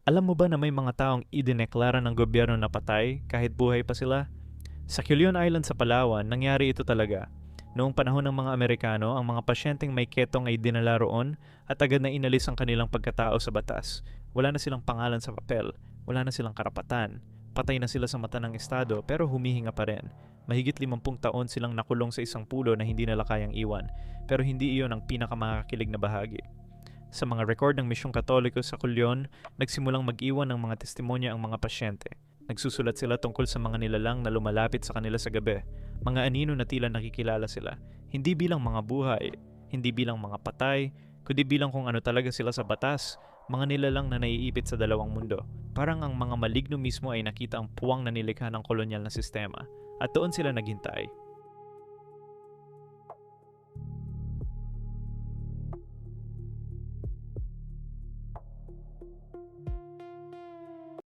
Alam mo ba na may mga taong idineklara ng gobyerno na patay kahit buhay pa sila? Sa Culion Island sa Palawan, nangyari ito talaga. Noong panahon ng mga Amerikano, ang mga pasyenteng may ketong ay dinala roon at agad na inalis ang kanilang pagkatao sa batas. Wala na silang pangalan sa papel, wala na silang karapatan. Patay na sila sa mata ng Estado pero humihinga pa rin. Mahigit 50 taon silang nakulong sa isang pulo na hindi nila kayang iwan, pero hindi iyon ang pinakamakakakilig na bahagi. Sa mga record ng Misyong Katoliko sa Culion, nagsimulang mag-iwan ng mga testimonya ang mga pasyente. Nagsusulat sila tungkol sa mga nilalang na lumalapit sa kanila sa gabi, mga anino na tila nakikilala sila, hindi bilang mga buhay, hindi bilang mga patay, kundi bilang kung ano talaga sila sa batas, mga nilalang na naiipit sa dalawang mundo. Parang ang mga maligno mismo ay nakita ang puwang na nilikha ng kolonyal na sistema, at doon sila naghintay.